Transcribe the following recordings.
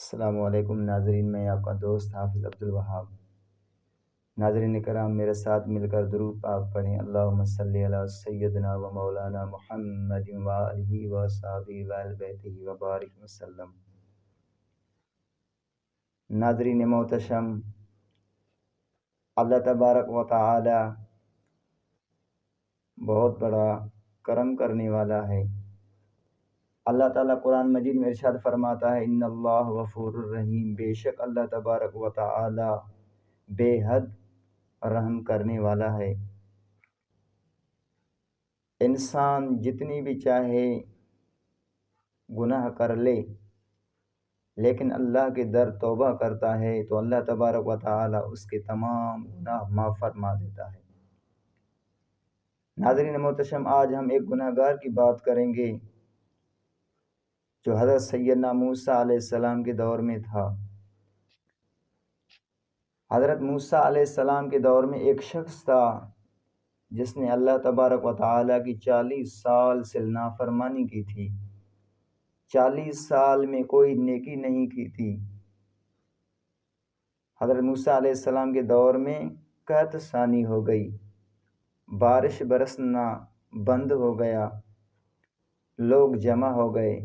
السلام علیکم ناظرین، میں آپ کا دوست حافظ عبدالوہاب۔ ناظرین کرام، میرے ساتھ مل کر درود پاک پڑھیں۔ اللہم صلی علی سیدنا و مولانا محمد و آلہ و صحبہ و اہل بیتہ و بارک وسلم۔ ناظرین محتشم، اللہ تبارک و تعالی بہت بڑا کرم کرنے والا ہے۔ اللہ تعالیٰ قرآن مجید میں ارشاد فرماتا ہے، ان اللہ غفور الرحیم، بے شک اللہ تبارک و تعالی بے حد رحم کرنے والا ہے۔ انسان جتنی بھی چاہے گناہ کر لے، لیکن اللہ کے در توبہ کرتا ہے تو اللہ تبارک و تعالی اس کے تمام گناہ معاف فرما دیتا ہے۔ ناظرین محتشم، آج ہم ایک گناہ گار کی بات کریں گے جو حضرت سیدنا موسیٰ علیہ السلام کے دور میں تھا۔ حضرت موسیٰ علیہ السلام کے دور میں ایک شخص تھا جس نے اللہ تبارک و تعالیٰ کی 40 سال سے نافرمانی کی تھی۔ 40 سال میں کوئی نیکی نہیں کی تھی۔ حضرت موسیٰ علیہ السلام کے دور میں قحط ثانی ہو گئی، بارش برسنا بند ہو گیا، لوگ جمع ہو گئے،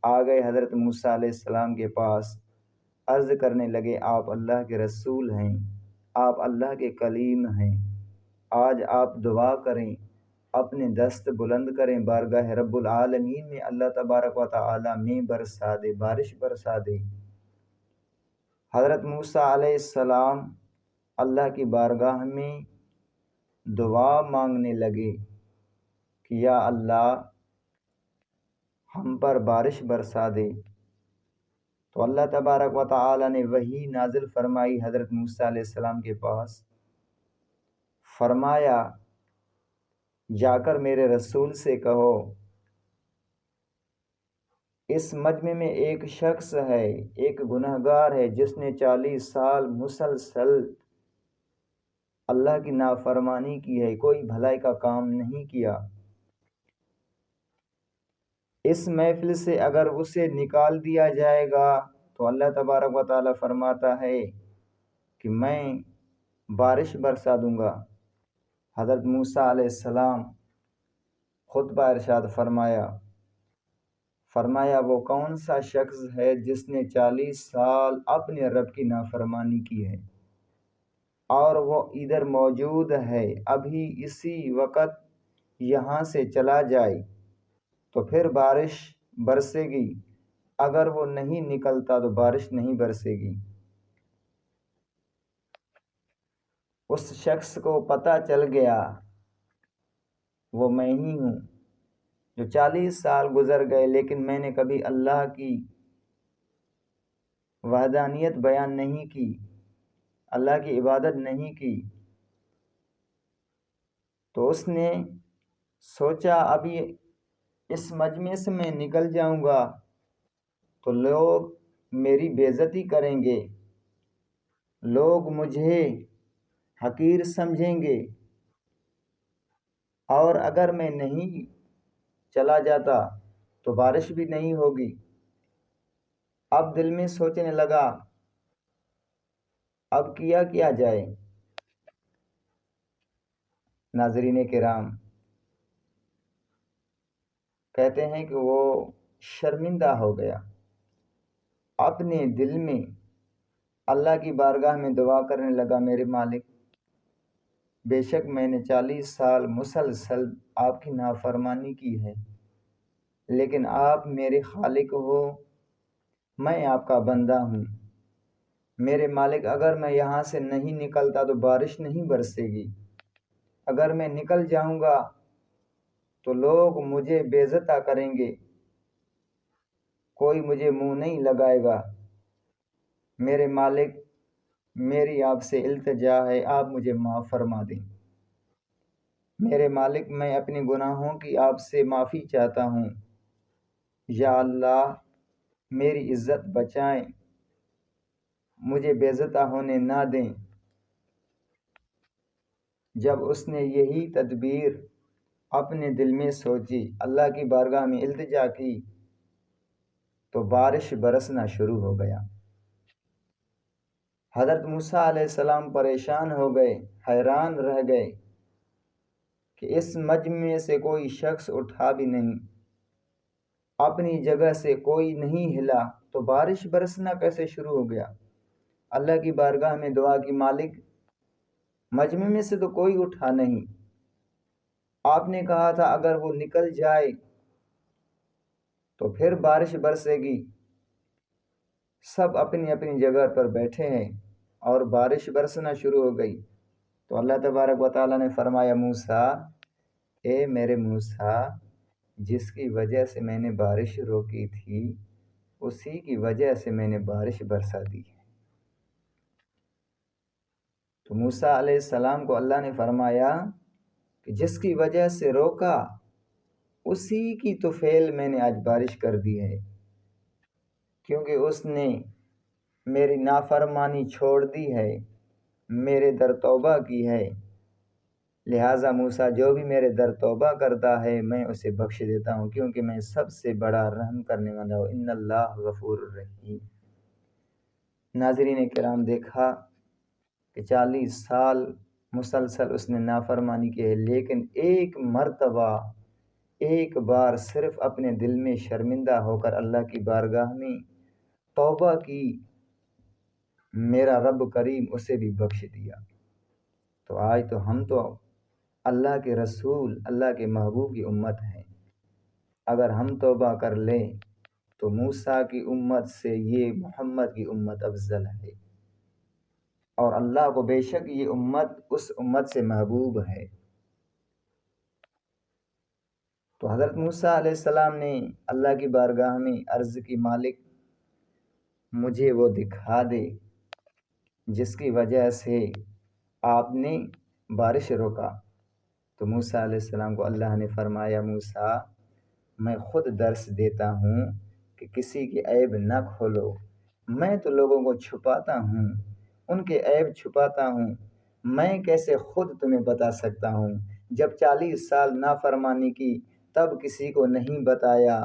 آ گئے حضرت موسیٰ علیہ السلام کے پاس، عرض کرنے لگے، آپ اللہ کے رسول ہیں، آپ اللہ کے کلیم ہیں، آج آپ دعا کریں، اپنے دست بلند کریں بارگاہ رب العالمین میں، اللہ تبارک و تعالی میں برسا دے، بارش برسا دے۔ حضرت موسیٰ علیہ السلام اللہ کی بارگاہ میں دعا مانگنے لگے کہ یا اللہ ہم پر بارش برسا دے۔ تو اللہ تبارک و تعالی نے وحی نازل فرمائی حضرت موسیٰ علیہ السلام کے پاس، فرمایا جا کر میرے رسول سے کہو، اس مجمع میں ایک شخص ہے، ایک گناہ گار ہے جس نے 40 سال مسلسل اللہ کی نافرمانی کی ہے، کوئی بھلائی کا کام نہیں کیا۔ اس محفل سے اگر اسے نکال دیا جائے گا تو اللہ تبارک و تعالی فرماتا ہے کہ میں بارش برسا دوں گا۔ حضرت موسیٰ علیہ السلام خطبہ ارشاد فرمایا وہ کون سا شخص ہے جس نے 40 سال اپنے رب کی نافرمانی کی ہے اور وہ ادھر موجود ہے، ابھی اسی وقت یہاں سے چلا جائے تو پھر بارش برسے گی، اگر وہ نہیں نکلتا تو بارش نہیں برسے گی۔ اس شخص کو پتہ چل گیا وہ میں ہی ہوں جو 40 سال گزر گئے لیکن میں نے کبھی اللہ کی وحدانیت بیان نہیں کی، اللہ کی عبادت نہیں کی۔ تو اس نے سوچا ابھی اس مجمع سے میں نکل جاؤں گا تو لوگ میری بے عزتی کریں گے، لوگ مجھے حقیر سمجھیں گے، اور اگر میں نہیں چلا جاتا تو بارش بھی نہیں ہوگی۔ اب دل میں سوچنے لگا اب کیا جائے۔ ناظرین کرام، کہتے ہیں کہ وہ شرمندہ ہو گیا، اپنے دل میں اللہ کی بارگاہ میں دعا کرنے لگا، میرے مالک بے شک میں نے 40 سال مسلسل آپ کی نافرمانی کی ہے، لیکن آپ میرے خالق ہو، میں آپ کا بندہ ہوں، میرے مالک اگر میں یہاں سے نہیں نکلتا تو بارش نہیں برسے گی، اگر میں نکل جاؤں گا تو لوگ مجھے بے عزت کریں گے، کوئی مجھے منہ نہیں لگائے گا۔ میرے مالک میری آپ سے التجا ہے، آپ مجھے معاف فرما دیں۔ میرے مالک میں اپنے گناہوں کی آپ سے معافی چاہتا ہوں، یا اللہ میری عزت بچائیں، مجھے بے عزت ہونے نہ دیں۔ جب اس نے یہی تدبیر اپنے دل میں سوچی، اللہ کی بارگاہ میں التجا کی، تو بارش برسنا شروع ہو گیا۔ حضرت موسیٰ علیہ السلام پریشان ہو گئے، حیران رہ گئے کہ اس مجمع سے کوئی شخص اٹھا بھی نہیں، اپنی جگہ سے کوئی نہیں ہلا، تو بارش برسنا کیسے شروع ہو گیا؟ اللہ کی بارگاہ میں دعا کی، مالک مجمع میں سے تو کوئی اٹھا نہیں، آپ نے کہا تھا اگر وہ نکل جائے تو پھر بارش برسے گی۔ سب اپنی اپنی جگہ پر بیٹھے ہیں اور بارش برسنا شروع ہو گئی۔ تو اللہ تبارک و تعالیٰ نے فرمایا، موسیٰ، اے میرے موسیٰ، جس کی وجہ سے میں نے بارش روکی تھی اسی کی وجہ سے میں نے بارش برسا دی ہے۔ تو موسیٰ علیہ السلام کو اللہ نے فرمایا کہ جس کی وجہ سے روکا اسی کی تو فعل میں نے آج بارش کر دی ہے، کیونکہ اس نے میری نافرمانی چھوڑ دی ہے، میرے در توبہ کی ہے، لہٰذا موسیٰ جو بھی میرے در توبہ کرتا ہے میں اسے بخش دیتا ہوں، کیونکہ میں سب سے بڑا رحم کرنے والا ہوں، ان اللہ غفور الرحیم۔ ناظرین کرام، دیکھا کہ 40 سال مسلسل اس نے نافرمانی کی ہے، لیکن ایک مرتبہ، ایک بار صرف اپنے دل میں شرمندہ ہو کر اللہ کی بارگاہ میں توبہ کی، میرا رب کریم اسے بھی بخش دیا۔ تو آج تو ہم تو اللہ کے رسول، اللہ کے محبوب کی امت ہیں، اگر ہم توبہ کر لیں تو موسیٰ کی امت سے یہ محمد کی امت افضل ہے، اور اللہ کو بے شک یہ امت اس امت سے محبوب ہے۔ تو حضرت موسیٰ علیہ السلام نے اللہ کی بارگاہ میں عرض کی، مالک مجھے وہ دکھا دے جس کی وجہ سے آپ نے بارش روکا۔ تو موسیٰ علیہ السلام کو اللہ نے فرمایا، موسیٰ میں خود درس دیتا ہوں کہ کسی کی عیب نہ کھولو، میں تو لوگوں کو چھپاتا ہوں، ان کے عیب چھپاتا ہوں، میں کیسے خود تمہیں بتا سکتا ہوں؟ جب 40 سال نافرمانی کی تب کسی کو نہیں بتایا،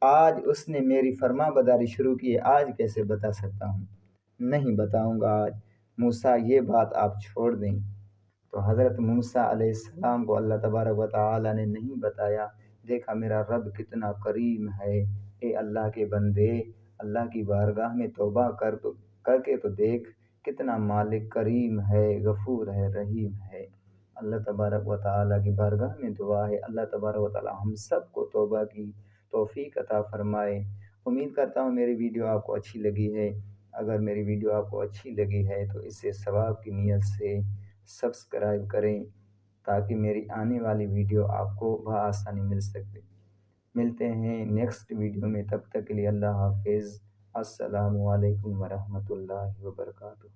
آج اس نے میری فرما برداری شروع کی، آج کیسے بتا سکتا ہوں؟ نہیں بتاؤں گا آج۔ موسیٰ یہ بات آپ چھوڑ دیں۔ تو حضرت موسیٰ علیہ السلام کو اللہ تبارک و تعالیٰ نے نہیں بتایا۔ دیکھا میرا رب کتنا کریم ہے۔ اے اللہ کے بندے، اللہ کی بارگاہ میں توبہ کر کے تو دیکھ، کتنا مالک کریم ہے، غفور ہے، رحیم ہے۔ اللہ تبارک و تعالیٰ کی بارگاہ میں دعا ہے، اللہ تبارک و تعالیٰ ہم سب کو توبہ کی توفیق عطا فرمائے۔ امید کرتا ہوں میری ویڈیو آپ کو اچھی لگی ہے۔ اگر میری ویڈیو آپ کو اچھی لگی ہے تو اسے ثواب کی نیت سے سبسکرائب کریں، تاکہ میری آنے والی ویڈیو آپ کو بآسانی مل سکے۔ ملتے ہیں نیکسٹ ویڈیو میں، تب تک کے لیے اللہ حافظ۔ السلام علیکم ورحمۃ اللہ وبرکاتہ۔